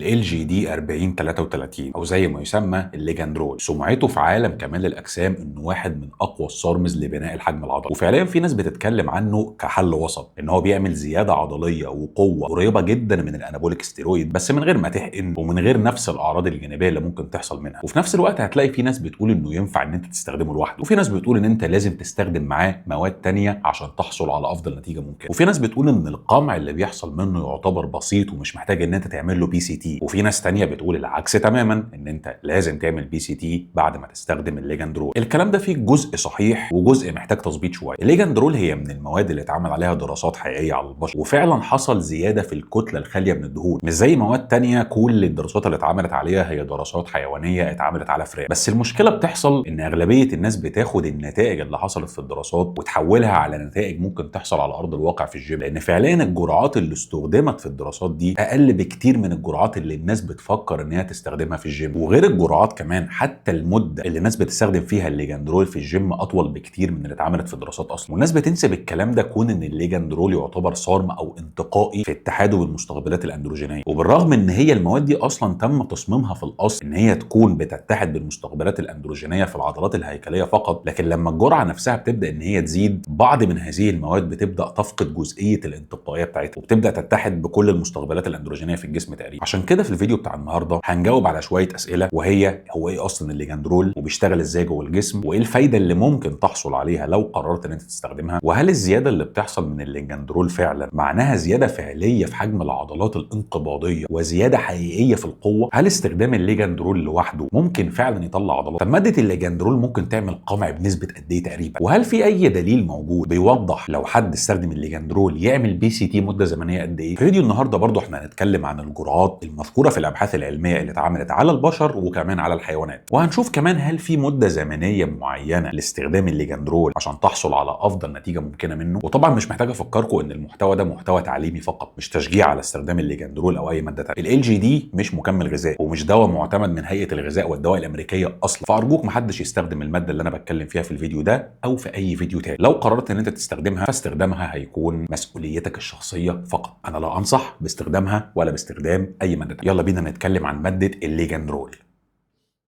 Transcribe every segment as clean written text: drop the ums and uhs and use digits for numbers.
ال LGD 4033 او زي ما يسمى الليجاندرول، سمعته في عالم كمال الاجسام انه واحد من اقوى الصارمز لبناء الحجم العضلي، وفعليا في ناس بتتكلم عنه كحل وسط، ان هو بيعمل زياده عضليه وقوه قريبه جدا من الانابوليك ستيرويد بس من غير ما تحقن ومن غير نفس الاعراض الجانبيه اللي ممكن تحصل منها. وفي نفس الوقت هتلاقي في ناس بتقول انه ينفع ان انت تستخدمه لوحده، وفي ناس بتقول ان انت لازم تستخدم معاه مواد تانية عشان تحصل على افضل نتيجه ممكن، وفي ناس بتقول ان القمع اللي بيحصل منه يعتبر بسيط ومش محتاج ان انت تعمل له PCT، وفي ناس تانية بتقول العكس تماما، ان انت لازم تعمل PCT بعد ما تستخدم الليجاندرول. الكلام ده فيه جزء صحيح وجزء محتاج تظبيط شويه. الليجاندرول هي من المواد اللي اتعمل عليها دراسات حقيقيه على البشر، وفعلا حصل زياده في الكتله الخاليه من الدهون، مش زي مواد تانية كل الدراسات اللي اتعملت عليها هي دراسات حيوانيه اتعملت على فئران. بس المشكله بتحصل ان اغلبيه الناس بتاخد النتائج اللي حصلت في الدراسات وتحولها على نتائج ممكن تحصل على ارض الواقع في الجيم، لان فعليا الجرعات اللي استخدمت في الدراسات دي اقل بكتير من الجرعات اللي الناس بتفكر ان هي تستخدمها في الجيم. وغير الجرعات كمان حتى المده اللي الناس بتستخدم فيها الليجاندرول في الجيم اطول بكتير من اللي اتعملت في الدراسات اصلا. والناس بتنسب الكلام ده كون ان الليجاندرول يعتبر صارم او انتقائي في اتحاده بالمستقبلات الاندروجينيه، وبالرغم ان هي المواد دي اصلا تم تصميمها في الاصل ان هي تكون بتتحد بالمستقبلات الاندروجينيه في العضلات الهيكليه فقط، لكن لما الجرعه نفسها بتبدا ان هي تزيد بعض من هذه المواد بتبدا تفقد جزئيه الانتقائيه بتاعتها وبتبدا تتحد بكل المستقبلات الاندروجينيه في الجسم تقريبا. عشان كده في الفيديو بتاع النهارده هنجاوب على شويه اسئله، وهي هو ايه اصلا الليجاندرول وبيشتغل ازاي جوه الجسم، وايه الفايده اللي ممكن تحصل عليها لو قررت ان انت تستخدمها، وهل الزياده اللي بتحصل من الليجاندرول فعلا معناها زياده فعليه في حجم العضلات الانقباضيه وزياده حقيقيه في القوه؟ هل استخدام الليجاندرول لوحده ممكن فعلا يطلع عضلات؟ طب ماده الليجاندرول ممكن تعمل قمع بنسبه قد ايه تقريبا؟ وهل في اي دليل موجود بيوضح لو حد استخدم الليجاندرول يعمل PCT مده زمنيه قد ايه؟ في فيديو النهارده برضه احنا هنتكلم عن الجرعات المذكوره في الابحاث العلميه اللي اتعملت على البشر وكمان على الحيوانات، وهنشوف كمان هل في مده زمنيه معينه لاستخدام الليجاندرول عشان تحصل على افضل نتيجه ممكنه منه. وطبعا مش محتاج افكركم ان المحتوى ده محتوى تعليمي فقط، مش تشجيع على استخدام الليجاندرول او اي ماده ثانيه. ال LGD مش مكمل غذائي ومش دواء معتمد من هيئه الغذاء والدواء الامريكيه اصلا، فارجوك محدش يستخدم الماده اللي انا بتكلم فيها في الفيديو ده او في اي فيديو تاني. لو قررت ان انت تستخدمها فاستخدامها هيكون مسؤوليتك الشخصيه فقط، انا لا انصح باستخدامها ولا باستخدام اي ماده تانية. يلا بينا نتكلم عن ماده الليجاندرول.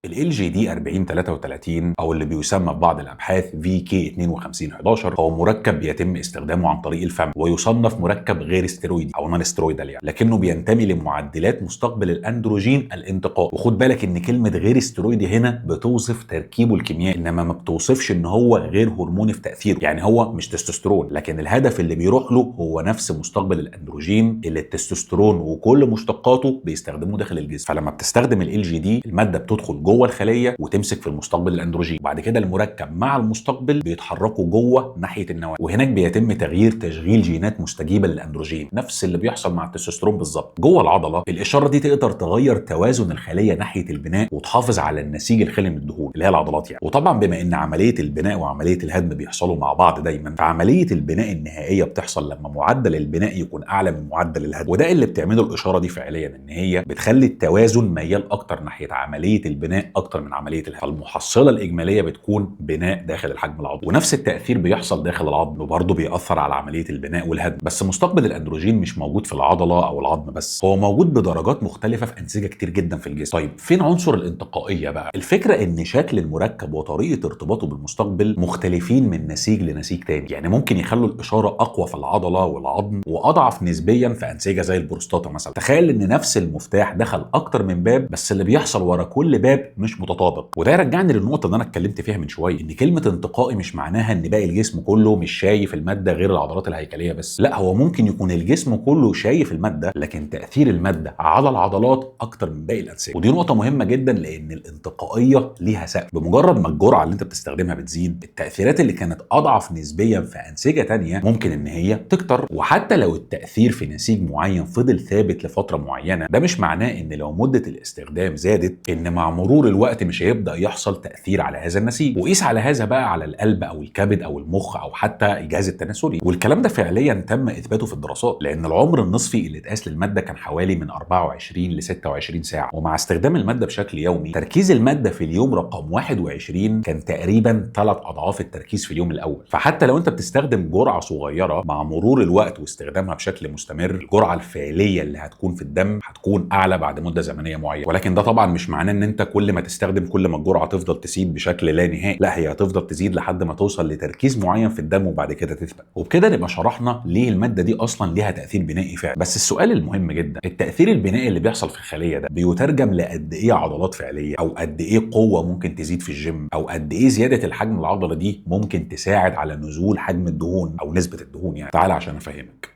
ال LGD 4033 او اللي بيسمى ببعض الابحاث VK5211 هو مركب بيتم استخدامه عن طريق الفم، ويصنف مركب غير استرويدي او نون سترويدال يعني، لكنه بينتمي لمعدلات مستقبل الاندروجين الانتقاء. وخد بالك ان كلمه غير استرويدي هنا بتوصف تركيبه الكيميائي، انما ما بتوصفش ان هو غير هرموني في تاثيره، يعني هو مش تستوستيرون، لكن الهدف اللي بيروح له هو نفس مستقبل الاندروجين اللي التستوستيرون وكل مشتقاته بيستخدموه داخل الجسم. فلما بتستخدم ال LGD الماده بتدخل جوه الخليه وتمسك في المستقبل الاندروجين، وبعد كده المركب مع المستقبل بيتحركوا جوه ناحيه النواه، وهناك بيتم تغيير تشغيل جينات مستجيبه للاندروجين، نفس اللي بيحصل مع التستوستيرون بالظبط. جوه العضله الاشاره دي تقدر تغير توازن الخليه ناحيه البناء وتحافظ على النسيج الخالي من الدهون اللي هي العضلات يعني. وطبعا بما ان عمليه البناء وعمليه الهدم بيحصلوا مع بعض دايما، فعمليه البناء النهائيه بتحصل لما معدل البناء يكون اعلى من معدل الهدم، وده اللي بتعمله الاشاره دي فعليا، ان هي بتخلي التوازن ميال اكتر ناحيه عمليه البناء اكتر من عمليه الهدم، فالمحصله الاجماليه بتكون بناء داخل الحجم العضلي. ونفس التاثير بيحصل داخل العظم وبرضه بيأثر على عمليه البناء والهدم، بس مستقبل الاندروجين مش موجود في العضله او العظم بس، هو موجود بدرجات مختلفه في انسجه كتير جدا في الجسم. طيب فين عنصر الانتقائيه بقى؟ الفكره ان شكل المركب وطريقه ارتباطه بالمستقبل مختلفين من نسيج لنسيج تاني، يعني ممكن يخلوا الاشاره اقوى في العضله والعظم واضعف نسبيا في انسجه زي البروستاتا مثلا. تخيل ان نفس المفتاح دخل اكتر من باب بس اللي بيحصل ورا كل باب مش متطابق. وده يرجعني للنقطه اللي انا اتكلمت فيها من شويه، ان كلمه انتقائي مش معناها ان باقي الجسم كله مش شايف الماده غير العضلات الهيكليه بس، لا، هو ممكن يكون الجسم كله شايف الماده لكن تاثير الماده على العضلات اكتر من باقي الانسجه. ودي نقطه مهمه جدا لان الانتقائيه ليها سقف، بمجرد ما الجرعه اللي انت بتستخدمها بتزيد التاثيرات اللي كانت اضعف نسبيا في انسجه تانية ممكن ان هي تكتر. وحتى لو التاثير في نسيج معين فضل ثابت لفتره معينه، ده مش معناه ان لو مده الاستخدام زادت ان مع مرور مرور الوقت مش هيبدا يحصل تاثير على هذا النسيج. وقيس على هذا بقى على القلب او الكبد او المخ او حتى الجهاز التناسلي، والكلام ده فعليا تم اثباته في الدراسات، لان العمر النصفي اللي اتقاس للماده كان حوالي من 24 ل 26 ساعه. ومع استخدام الماده بشكل يومي، تركيز الماده في اليوم رقم 21 كان تقريبا 3 اضعاف التركيز في اليوم الاول. فحتى لو انت بتستخدم جرعه صغيره، مع مرور الوقت واستخدامها بشكل مستمر، الجرعه الفعليه اللي هتكون في الدم هتكون اعلى بعد مده زمنيه معينه. ولكن ده طبعا مش معناه ان انت كل ما تستخدم كل ما الجرعه تفضل تزيد بشكل لا نهائي، لا، هي هتفضل تزيد لحد ما توصل لتركيز معين في الدم وبعد كده تثبت. وبكده نبقى شرحنا ليه الماده دي اصلا ليها تاثير بنائي فعلي. بس السؤال المهم جدا، التاثير البنائي اللي بيحصل في الخليه ده بيترجم لقد ايه عضلات فعليه، او قد ايه قوه ممكن تزيد في الجيم، او قد ايه زياده الحجم العضلي دي ممكن تساعد على نزول حجم الدهون او نسبه الدهون. يعني تعال عشان افهمك.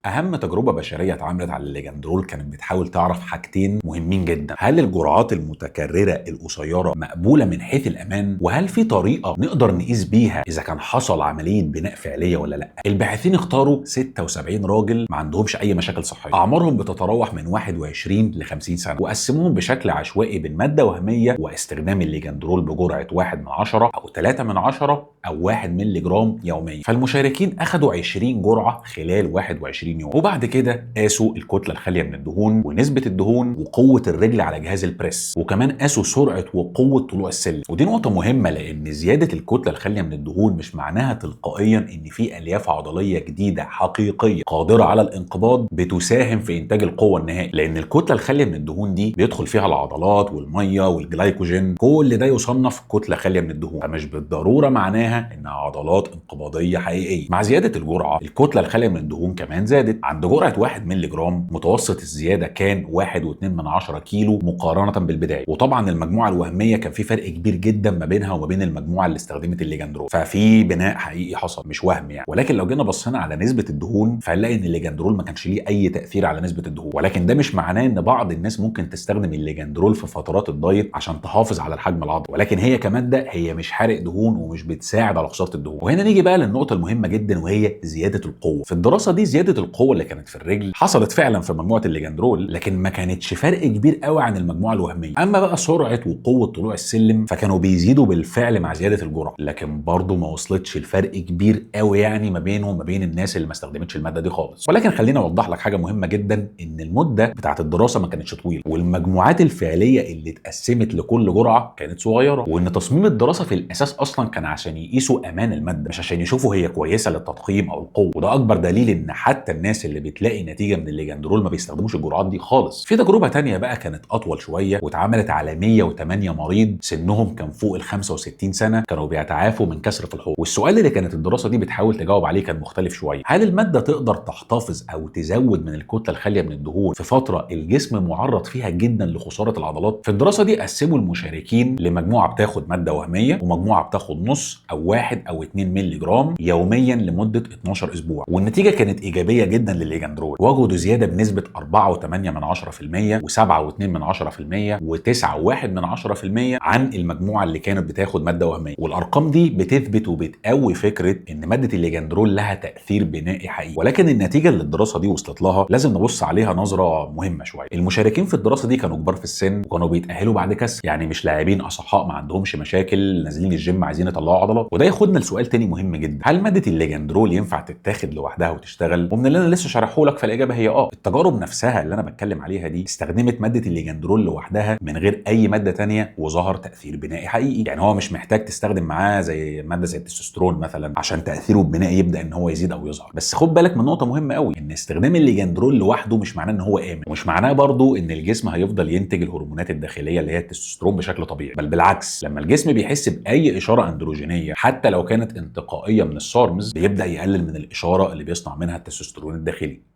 أهم تجربة بشرية اتعملت على الليجاندرول كانت بتحاول تعرف حاجتين مهمين جدا: هل الجرعات المتكررة القصيرة مقبولة من حيث الأمان؟ وهل في طريقة نقدر نقيس بيها إذا كان حصل عملية بناء فعلية ولا لأ؟ الباحثين اختاروا 76 راجل ما عندهمش أي مشاكل صحية، أعمارهم بتتراوح من 21 ل 50 سنة، وقسموهم بشكل عشوائي بين مادة وهمية واستخدام الليجاندرول بجرعة 1/10 أو 3/10 أو 1 مللي جرام يوميا. فالمشاركين أخدوا 20 جرعة خلال 21 يوم، وبعد كده قاسوا الكتله الخاليه من الدهون ونسبه الدهون وقوه الرجل على جهاز البريس، وكمان قاسوا سرعه وقوه طلوع السلم. ودي نقطه مهمه، لان زياده الكتله الخاليه من الدهون مش معناها تلقائيا ان في الياف عضليه جديده حقيقيه قادره على الانقباض بتساهم في انتاج القوه النهائيه، لان الكتله الخاليه من الدهون دي بيدخل فيها العضلات والميه والجلايكوجين، كل ده يصنف كتله خاليه من الدهون، فمش بالضروره معناها انها عضلات انقباضيه حقيقيه. مع زياده الجرعه، الكتله الخاليه من الدهون كمان زادت. عند جرعة 1 مللي جرام متوسط الزيادة كان 1.2 كيلو مقارنة بالبداية. وطبعا المجموعة الوهمية كان في فرق كبير جدا ما بينها وما بين المجموعة اللي استخدمت الليجاندرول، ففي بناء حقيقي حصل مش وهم يعني. ولكن لو جينا بصينا على نسبة الدهون فهنلاقي ان الليجاندرول ما كانش ليه اي تأثير على نسبة الدهون. ولكن ده مش معناه ان بعض الناس ممكن تستخدم الليجاندرول في فترات الدايت عشان تحافظ على الحجم العضلي، ولكن هي كمادة هي مش حارق دهون ومش بتساعد على خسارة الدهون. وهنا نيجي بقى للنقطة المهمة جدا، وهي زيادة القوة. في الدراسة دي زيادة القوة اللي كانت في الرجل حصلت فعلا في مجموعه الليجاندرول، لكن ما كانتش فرق كبير قوي عن المجموعه الوهميه. اما بقى سرعه وقوه طلوع السلم فكانوا بيزيدوا بالفعل مع زياده الجرعه، لكن برضه ما وصلتش الفرق كبير قوي يعني ما بينه وما بين الناس اللي ما استخدمتش الماده دي خالص. ولكن خليني اوضح لك حاجه مهمه جدا، ان المده بتاعه الدراسه ما كانتش طويله، والمجموعات الفعليه اللي اتقسمت لكل جرعه كانت صغيره، وان تصميم الدراسه في الاساس اصلا كان عشان يقيسوا امان الماده، مش عشان يشوفوا هي كويسه للتضخيم او القوه. وده اكبر دليل ان حتى الناس اللي بتلاقي نتيجه من الليجاندرول ما بيستخدموش الجرعات دي خالص. في تجربه تانية بقى كانت اطول شويه، واتعملت على 108 مريض سنهم كان فوق ال 65 سنه، كانوا بيتعافوا من كسر في الحوض. والسؤال اللي كانت الدراسه دي بتحاول تجاوب عليه كان مختلف شويه: هل الماده تقدر تحتفظ او تزود من الكتله الخاليه من الدهون في فتره الجسم معرض فيها جدا لخساره العضلات؟ في الدراسه دي قسموا المشاركين لمجموعه بتاخد ماده وهميه، ومجموعه بتاخد نص او 1 أو 2 مللي جرام يوميا لمده 12 اسبوع. والنتيجه كانت ايجابيه جدا للليجاندرول، وجدوا زياده بنسبه 4.8% و7.2% و9.1% عن المجموعه اللي كانت بتاخد ماده وهميه. والارقام دي بتثبت وبتقوي فكره ان ماده الليجاندرول لها تاثير بنائي حقيقي. ولكن النتيجه اللي الدراسه دي وصلت لها لازم نبص عليها نظره مهمه شويه. المشاركين في الدراسه دي كانوا كبار في السن، وكانوا بيتاهلوا بعد كسر، يعني مش لاعبين اصحاء ما عندهمش مشاكل نازلين الجيم عايزين يطلعوا عضلات. وده ياخدنا لسؤال تاني مهم جدا: هل ماده الليجاندرول ينفع تتاخد لوحدها وتشتغل؟ ومن اللي انا لسه شارحه لك فالاجابه هي التجارب نفسها اللي انا بتكلم عليها دي استخدمت ماده الليجاندرول لوحدها من غير اي ماده تانية وظهر تاثير بنائي حقيقي. يعني هو مش محتاج تستخدم معاه زي ماده زي التستوستيرون مثلا عشان تاثيره البنائي يبدا ان هو يزيد او يظهر. بس خد بالك من نقطه مهمه قوي، ان استخدام الليجاندرول لوحده مش معناه ان هو امن، ومش معناه برضه ان الجسم هيفضل ينتج الهرمونات الداخليه اللي هي التستوستيرون بشكل طبيعي. بل بالعكس، لما الجسم بيحس باي اشاره اندروجينيه حتى لو كانت انتقائيه من السارمز بيبدا يقلل من الاشاره اللي بيصنع منها التستوستيرون الداخلي.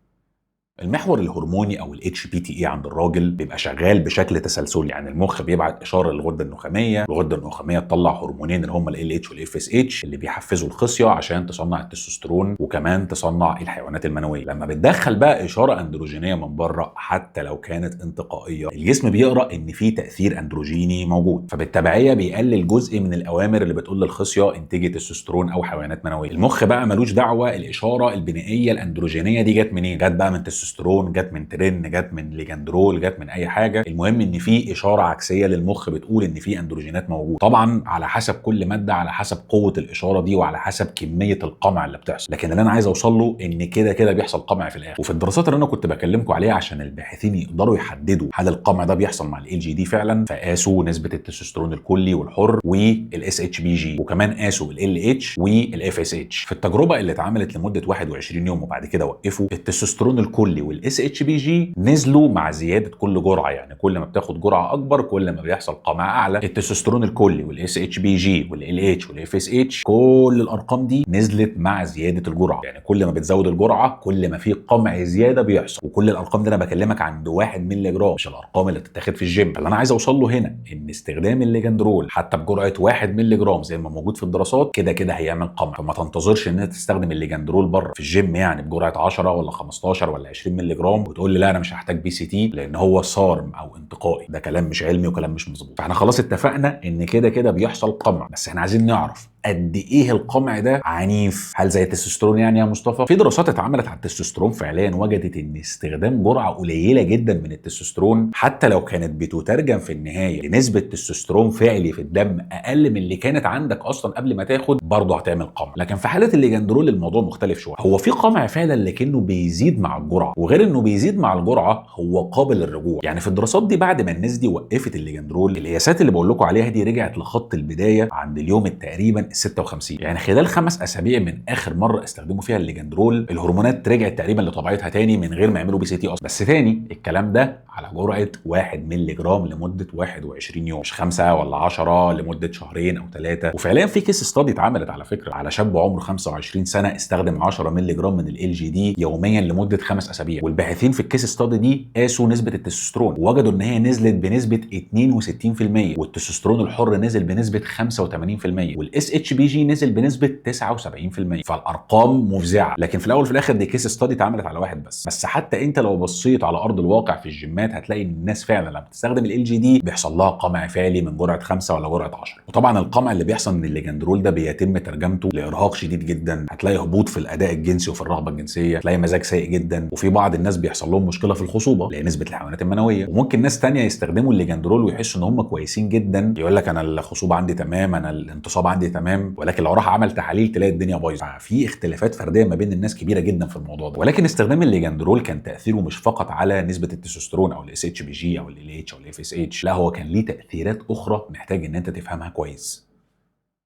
المحور الهرموني او الاتش بي تي اي عند الراجل بيبقى شغال بشكل تسلسلي، يعني المخ بيبعت اشاره للغده النخاميه، الغده النخاميه تطلع هرمونين اللي هم ال اتش والاف اس اتش اللي بيحفزوا الخصيه عشان تصنع التستوستيرون وكمان تصنع الحيوانات المنويه. لما بتدخل بقى اشاره اندروجينيه من بره حتى لو كانت انتقائيه، الجسم بيقرا ان في تاثير اندروجيني موجود، فبالتبعيه بيقلل جزء من الاوامر اللي بتقول للخصيه انتجي تستوستيرون او حيوانات منويه. المخ بقى ملوش دعوه الاشاره البنائيه الاندروجينيه دي جت منين، جت بقى من تستوستيرون، جت من ترين، جت من ليجاندرول، جت من اي حاجه، المهم ان في اشاره عكسيه للمخ بتقول ان في اندروجينات موجوده. طبعا على حسب كل ماده، على حسب قوه الاشاره دي، وعلى حسب كميه القمع اللي بتحصل. لكن اللي انا عايز اوصل له ان كده كده بيحصل قمع في الاخر. وفي الدراسات اللي انا كنت بكلمكم عليها عشان الباحثين يقدروا يحددوا هل القمع ده بيحصل مع ال جي دي فعلا، فقاسوا نسبه التستوستيرون الكلي والحر والاس اتش بي جي، وكمان قاسوا ال اتش والاف اس اتش. في التجربه اللي اتعملت لمده 21 يوم وبعد كده وقفوا، التستوستيرون الكلي والاس اتش بي جي نزلوا مع زياده كل جرعه، يعني كل ما بتاخد جرعه اكبر كل ما بيحصل قمع اعلى. التستوستيرون الكلي والاس اتش بي جي والال اتش والاف اس اتش كل الارقام دي نزلت مع زياده الجرعه، يعني كل ما بتزود الجرعه كل ما في قمع زياده بيحصل. وكل الارقام دي انا بكلمك عند 1 مللي جرام، مش الارقام اللي بتتاخد في الجيم. فاللي انا عايز اوصل له هنا ان استخدام الليجاندرول حتى بجرعه 1 مللي جرام زي ما موجود في الدراسات كده كده هيعمل قمع. فما تنتظرش ان انت تستخدم الليجاندرول بره في الجيم يعني بجرعه 10 ولا 15 ولا 20 مللي جرام وتقول لي لا انا مش هحتاج بي سي تي لان هو صارم او انتقائي. ده كلام مش علمي وكلام مش مظبوط. فاحنا خلاص اتفقنا ان كده كده بيحصل قمع، بس احنا عايزين نعرف قد ايه القمع ده عنيف. هل زي التستوستيرون يعني يا مصطفى؟ في دراسات اتعملت على التستوستيرون فعليا وجدت ان استخدام جرعه قليله جدا من التستوستيرون حتى لو كانت بتترجم في النهايه لنسبه تستوستيرون فعلي في الدم اقل من اللي كانت عندك اصلا قبل ما تاخد، برضه هتعمل قمع. لكن في حاله الليجاندرول الموضوع مختلف شويه، هو في قمع فعلا لكنه بيزيد مع الجرعه، وغير انه بيزيد مع الجرعه هو قابل للرجوع. يعني في الدراسات دي بعد ما الناس دي وقفت الليجاندرول، القياسات اللي بقول لكم عليها دي رجعت لخط البدايه عند اليوم تقريبا 56. يعني خلال 5 اسابيع من اخر مره استخدموا فيها الليجاندرول الهرمونات رجعت تقريبا لطبيعتها تاني من غير ما يعملوا بي سي تي اصلا. بس تاني الكلام ده على جرعه 1 مللي جرام لمده 21 يوم، مش 5 ولا 10 لمده شهرين او 3. وفعليا في كيس ستادي اتعملت على فكره على شاب عمره 25 سنه استخدم 10 مللي جرام من ال جي دي يوميا لمده 5 اسابيع، والباحثين في الكيس ستادي دي قاسوا نسبه التستوستيرون ووجدوا ان هي نزلت بنسبه 62%، والتستوستيرون الحر نزل بنسبه 85%، والاس اتش بي جي نزل بنسبه 79%. فالارقام مفزعه. لكن في الاول وفي الاخر دي كيس ستادي اتعملت على واحد بس حتى انت لو بصيت على ارض الواقع في الجيمات هتلاقي ان الناس فعلا لما بتستخدم ال جي دي بيحصل لها قمع فعلي من جرعه 5 ولا جرعه 10. وطبعا القمع اللي بيحصل من الليجاندرول ده بيتم ترجمته لارهاق شديد جدا، هتلاقي هبوط في الاداء الجنسي وفي الرغبه الجنسيه، هتلاقي مزاج سيء جدا، وفي بعض الناس بيحصل لهم مشكله في الخصوبه لان نسبه الحيوانات المنويه. وممكن ناس تانية يستخدموا الليجاندرول ويحسوا ان هم كويسين جدا، يقول لك انا الخصوبه عندي تمام، انا الانتصاب عندي تمام، ولكن لو راح عمل تحاليل تلاقي الدنيا بايظه. ففي اختلافات فرديه ما بين الناس كبيره جدا في الموضوع ده. ولكن استخدام الليجاندرول كان تاثيره مش فقط على نسبه التستوستيرون او الاس اتش بي جي او ال اتش او الاف اس اتش، لا هو كان ليه تاثيرات اخرى محتاج ان انت تفهمها كويس.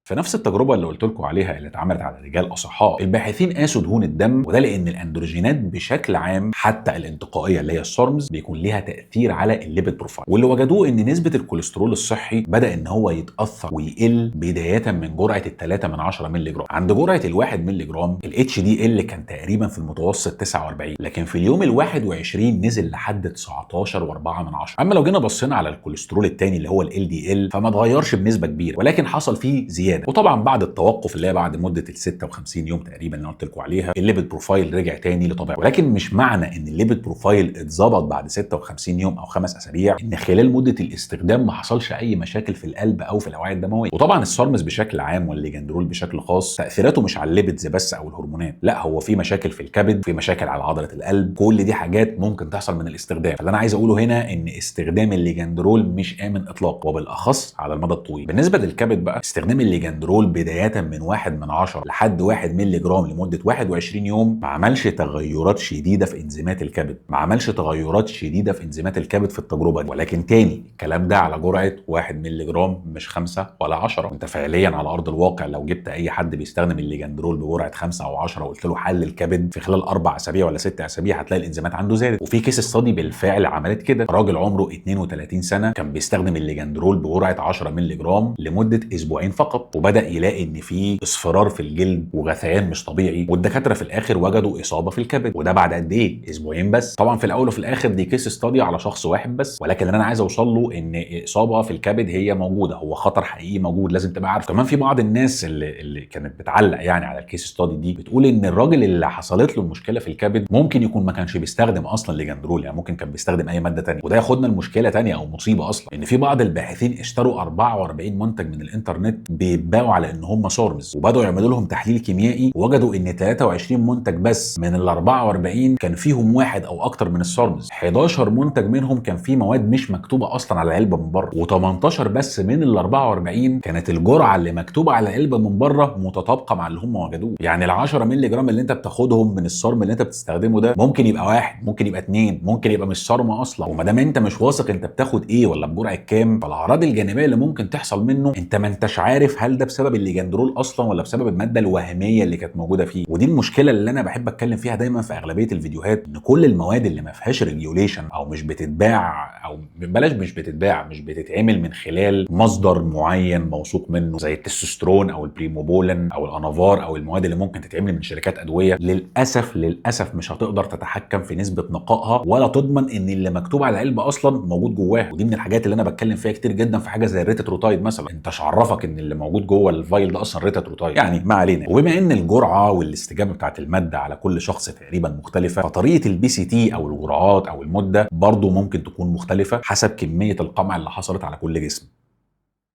في نفس التجربه اللي قلت لكم عليها اللي اتعملت على رجال اصحاء، الباحثين قاسوا دهون الدم، وده لان الاندروجينات بشكل عام حتى الانتقائيه اللي هي السارمز بيكون ليها تاثير على الليبيد بروفايل، واللي وجدوه ان نسبه الكوليسترول الصحي بدا ان هو يتاثر ويقل بدايه من جرعه 3/10 مللي جرام. عند جرعه 1 مللي جرام الاتش دي ال كان تقريبا في المتوسط 49، لكن في اليوم ال21 نزل لحد 19.4. اما لو جينا بصينا على الكوليسترول الثاني اللي هو ال دي ال فما اتغيرش بنسبه كبيره، ولكن حصل فيه زياده. وطبعا بعد التوقف اللي هي بعد مده ال 56 يوم تقريبا اللي قلت لكم عليها الليبيد بروفايل رجع تاني لطبيعته. ولكن مش معنى ان الليبيد بروفايل اتظبط بعد 56 يوم او 5 اسابيع ان خلال مده الاستخدام ما حصلش اي مشاكل في القلب او في الاوعيه الدمويه. وطبعا السارمز بشكل عام والليجاندرول بشكل خاص تاثيراته مش على الليبيدز بس او الهرمونات، لا هو في مشاكل في الكبد، في مشاكل على عضله القلب، كل دي حاجات ممكن تحصل من الاستخدام. فاللي انا عايز اقوله هنا ان استخدام الليجاندرول مش امن اطلاقا وبالاخص على المدى الطويل. بالنسبه للكبد بقى استخدام الليجاندرول بدايه من 1/10 لحد 1 مللي جرام لمده 21 يوم ما عملش تغيرات شديده في انزيمات الكبد، ما عملش تغيرات شديده في انزيمات الكبد في التجربه دي. ولكن تاني الكلام ده على جرعه 1 مللي جرام مش 5 ولا 10. وانت فعليا على ارض الواقع لو جبت اي حد بيستخدم الليجاندرول بجرعه 5 او 10 وقلت له حل الكبد في خلال 4 اسابيع ولا 6 اسابيع هتلاقي الانزيمات عنده زادت. وفي كيس ستادي بالفعل عملت كده، راجل عمره 32 سنه كان بيستخدم الليجاندرول بجرعه 10 مللي جرام لمده اسبوعين فقط، وبدا يلاقي ان في اصفرار في الجلد وغثيان مش طبيعي، والدكاتره في الاخر وجدوا اصابه في الكبد. وده بعد قد ايه؟ اسبوعين بس. طبعا في الاول وفي الاخر دي كيس ستادي على شخص واحد بس، ولكن اللي انا عايز اوصل له ان اصابه في الكبد هي موجوده، هو خطر حقيقي موجود لازم تبقى عارف. كمان في بعض الناس اللي كانت بتعلق يعني على الكيس ستادي دي بتقول ان الراجل اللي حصلت له المشكله في الكبد ممكن يكون ما كانش بيستخدم اصلا ليجاندرول، يعني ممكن كان بيستخدم اي ماده ثانيه. وده ياخدنا لمشكله ثانيه او مصيبه اصلا، ان في بعض الباحثين اشتروا 44 منتج من الانترنت بيتباعوا على ان هم سارمز، وبداوا يعملوا لهم تحليل كيميائي ووجدوا ان 23 منتج بس من ال 44 كان فيهم واحد او اكتر من السارمز. 11 منتج منهم كان فيه مواد مش مكتوبه اصلا على العلبه من بره، و18 بس من ال 44 كانت الجرعه اللي مكتوبه على العلبه من بره متطابقه مع اللي هم وجدوه. يعني ال 10 مللي جرام اللي انت بتاخدهم من السارم اللي انت بتستخدمه ده ممكن يبقى واحد، ممكن يبقى اتنين، ممكن يبقى مش سارم اصلا. وما دام انت مش واثق انت بتاخد ايه ولا بجرعه كام، فالاعراض الجانبيه اللي ممكن تحصل منه انت ما انتش عارف هل ده بسبب الليجاندرول اصلا ولا بسبب الماده الوهميه اللي كانت موجوده فيه. ودي المشكله اللي انا بحب اتكلم فيها دايما في اغلبيه الفيديوهات، ان كل المواد اللي ما فيهاش ريجوليشن او مش بتتباع، او بلاش مش بتتباع، مش بتتعمل من خلال مصدر معين موثوق منه زي التستوستيرون او البريموبولين او الانافار او المواد اللي ممكن تتعمل من شركات ادويه، للاسف مش هتقدر تتحكم في نسبه نقائها ولا تضمن ان اللي مكتوب على العلبه اصلا موجود جواها. ودي من الحاجات اللي انا بتكلم فيها كتير جدا في حاجه زي الريتاتروتايد مثلا. انت عرفك ان اللي موجود جوه الفايل ده اصلا ريتاتروتايد؟ يعني ما علينا. وبما ان الجرعه والاستجابه بتاعت الماده على كل شخص تقريبا مختلفه، فطريقه البي سي تي او الجرعات او المده برضو ممكن تكون مختلفه حسب كميه القمع اللي حصلت على كل جسم.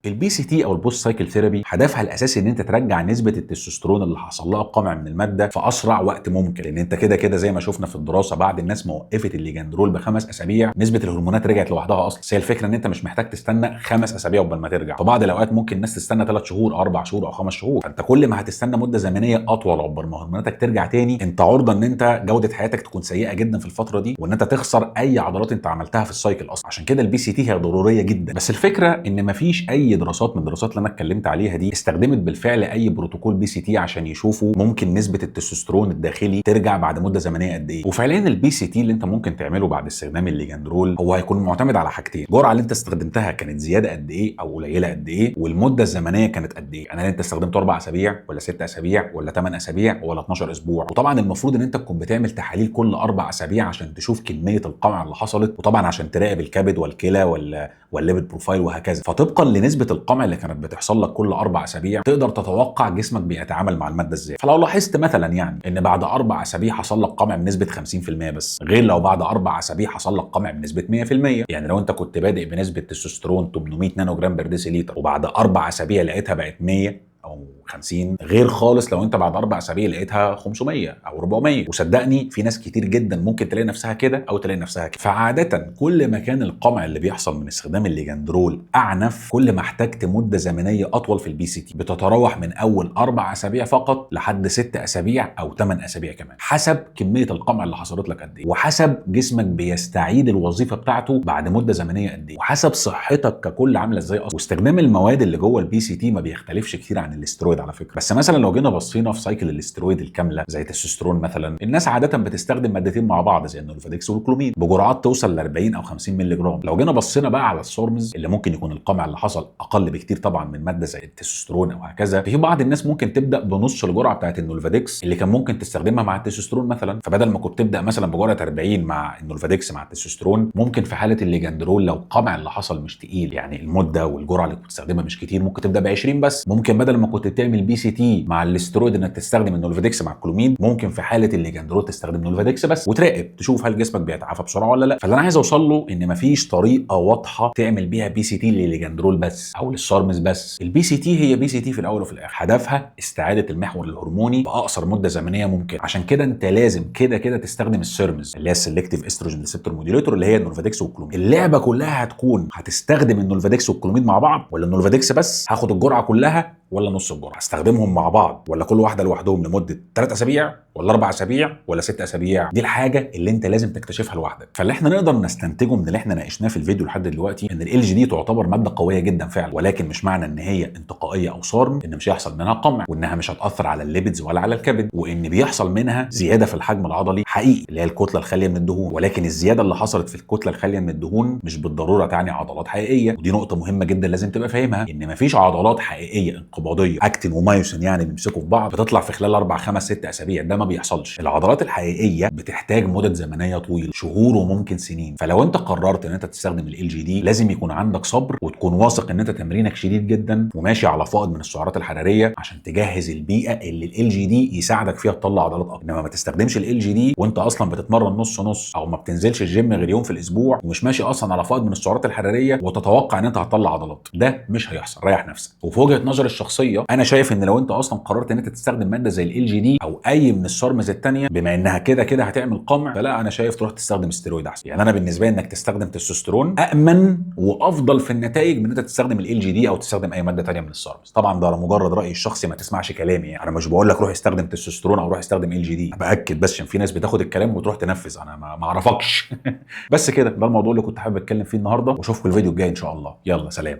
البي سي تي او البوست سايكل ثيرابي هدفها الاساسي ان انت ترجع نسبه التستوستيرون اللي حصل لها قمع من الماده في اسرع وقت ممكن، لان انت كده كده زي ما شفنا في الدراسه بعد الناس ما وقفت الليجاندرول ب5 اسابيع نسبه الهرمونات رجعت لوحدها اصلا. بس هي الفكره ان انت مش محتاج تستنى 5 اسابيع قبل ما ترجع، في بعض الاوقات ممكن الناس تستنى 3 شهور 4 شهور او 5 شهور. فانت كل ما هتستنى مده زمنيه اطول عقبال ما هرموناتك ترجع تاني، انت عرضه ان انت جوده حياتك تكون سيئه جدا في الفتره دي، وان انت تخسر اي عضلات انت عملتها في السايكل اصلا. عشان كده البي سي تي هي ضروريه جدا. بس الفكره ان مفيش اي دراسات من الدراسات اللي انا اتكلمت عليها دي استخدمت بالفعل اي بروتوكول بي سي تي عشان يشوفوا ممكن نسبه التستوستيرون الداخلي ترجع بعد مده زمنيه قد ايه. وفعليا البي سي تي اللي انت ممكن تعمله بعد استخدام الليجاندرول هو هيكون معتمد على حاجتين: الجرعه اللي انت استخدمتها كانت زياده قد ايه او قليله قد ايه، والمده الزمنيه كانت قد ايه. انا انت استخدمته 4 اسابيع ولا 6 اسابيع ولا 8 اسابيع ولا 12 اسبوع. وطبعا المفروض ان انت تكون بتعمل تحاليل كل 4 اسابيع عشان تشوف كميه القمع اللي حصلت، وطبعا عشان تراقب الكبد والكلى والليبيد بروفايل وهكذا. فطبقا لنسبه القمع اللي كانت بتحصل لك كل 4 اسابيع تقدر تتوقع جسمك بيتعامل مع الماده ازاي. فلو لاحظت مثلا يعني ان بعد 4 اسابيع حصل لك قمع بنسبه 50% بس، غير لو بعد 4 اسابيع حصل لك قمع بنسبه 100%. يعني لو انت كنت بادئ بنسبه تستوستيرون 800 نانو جرام بر ديسيليتر وبعد 4 اسابيع لقيتها بقت 100 او 50، غير خالص لو انت بعد 4 اسابيع لقيتها 500 او 400. وصدقني في ناس كتير جدا ممكن تلاقي نفسها كده او تلاقي نفسها كده. فعاده كل ما كان القمع اللي بيحصل من استخدام الليجاندرول اعنف، كل ما احتجت مده زمنيه اطول في البي سي تي، بتتراوح من اول 4 اسابيع فقط لحد 6 اسابيع او 8 اسابيع كمان، حسب كميه القمع اللي حصلت لك قد ايه، وحسب جسمك بيستعيد الوظيفه بتاعته بعد مده زمنيه قد ايه، وحسب صحتك ككل عامله ازاي اصلا. واستخدام المواد اللي جوه البي سي تي ما بيختلفش كتير عن الاسترويد على فكره. بس مثلا لو جينا بصينا في سايكل الاسترويد الكامله زي التستوستيرون مثلا، الناس عاده بتستخدم مادتين مع بعض زي النولفاديكس والكلوميد بجرعات توصل ل 40 او 50 مللي جرام. لو جينا بصينا بقى على السورمز اللي ممكن يكون القمع اللي حصل اقل بكتير طبعا من ماده زي التستوستيرون او هكذا، في بعض الناس ممكن تبدا بنص الجرعه بتاعه النولفاديكس اللي كان ممكن تستخدمها مع التستوستيرون مثلا. فبدل ما كنت تبدا مثلا بجرعه 40 مع النولفاديكس مع التستوستيرون، ممكن في حاله الليجاندرول لو القمع اللي حصل مش تقيل، يعني المده والجرعه اللي كنت تستخدمها مش كتير، ممكن تبدا ب 20 بس. ممكن بدل ما كنت تعمل بي سي تي مع الاسترويد انك تستخدم النولفاديكس مع الكلوميد، ممكن في حاله الليجاندرول تستخدم نولفاديكس بس وتراقب تشوف هل جسمك بيتعافى بسرعه ولا لا. فاللي انا عايز اوصل له ان مفيش طريقه واضحه تعمل بيها بي سي تي للليجاندرول بس او للسارمز بس. البي سي تي هي بي سي تي في الاول وفي الاخر، هدفها استعاده المحور الهرموني باقصر مده زمنيه ممكن. عشان كده انت لازم كده كده تستخدم السيرمز اللي هي السلكتيف استروجين ريسبتور موديوليتور اللي هي النولفاديكس والكلوميد. اللعبه كلها هتكون هتستخدم النولفاديكس والكلوميد مع بعض ولا النولفاديكس بس، هاخد الجرعه كلها ولا نص الجرعه، هستخدمهم مع بعض ولا كل واحده لوحدهم لمده 3 اسابيع ولا 4 اسابيع ولا 6 اسابيع. دي الحاجه اللي انت لازم تكتشفها لوحدك. فاللي احنا نقدر نستنتجه من اللي احنا ناقشناه في الفيديو لحد دلوقتي ان ال جي دي تعتبر ماده قويه جدا فعلا، ولكن مش معنى ان هي انتقائيه او صارم ان مش هيحصل منها قمع، وانها مش هتاثر على الليبيدز ولا على الكبد، وان بيحصل منها زياده في الحجم العضلي حقيقي اللي هي الكتله الخاليه من الدهون. ولكن الزياده اللي حصلت في الكتله الخاليه من الدهون مش بالضروره تعني عضلات حقيقيه. ودي نقطه مهمه جدا لازم تبقى فاهمها، ان مفيش عضلات حقيقيه انقباضيه اكتين ومايوسين يعني بيمسكوا في بعض بتطلع في خلال 4 5 6 اسابيع. ده ما بيحصلش. العضلات الحقيقيه بتحتاج مدد زمنيه طويله، شهور وممكن سنين. فلو انت قررت ان انت تستخدم ال جي دي لازم يكون عندك صبر، وتكون واثق ان انت تمرينك شديد جدا وماشي على فائض من السعرات الحراريه عشان تجهز البيئه اللي ال جي دي يساعدك فيها تطلع عضلات اكتر. انما ما تستخدمش ال جي دي وانت اصلا بتتمرن نص نص او ما بتنزلش الجيم غير يوم في الاسبوع ومش ماشي اصلا على فائض من السعرات الحراريه وتتوقع ان انت هتطلع عضلات. ده مش هيحصل. ريح نفسك. وفي وجهه نظري الشخصيه الشخصيه انا شايف ان لو انت اصلا قررت ان انت تستخدم ماده زي ال جي دي او اي من السارمز الثانيه، بما انها كده كده هتعمل قمع، فلا انا شايف تروح تستخدم ستيرويد احسن. يعني انا بالنسبه لي انك تستخدم تستوستيرون امن وافضل في النتائج من ان انت تستخدم ال جي دي او تستخدم اي ماده ثانيه من السارمز. طبعا ده مجرد رايي الشخصي، ما تسمعش كلامي، يعني انا مش بقول لك روح استخدم تستوستيرون او روح استخدم ال جي دي، باكد بس عشان في ناس بتاخد الكلام وتروح تنفذ، انا ما اعرفكش. بس كده، ده الموضوع اللي كنت حابب اتكلم فيه النهارده، واشوفكم الفيديو الجاي ان شاء الله. يلا سلام.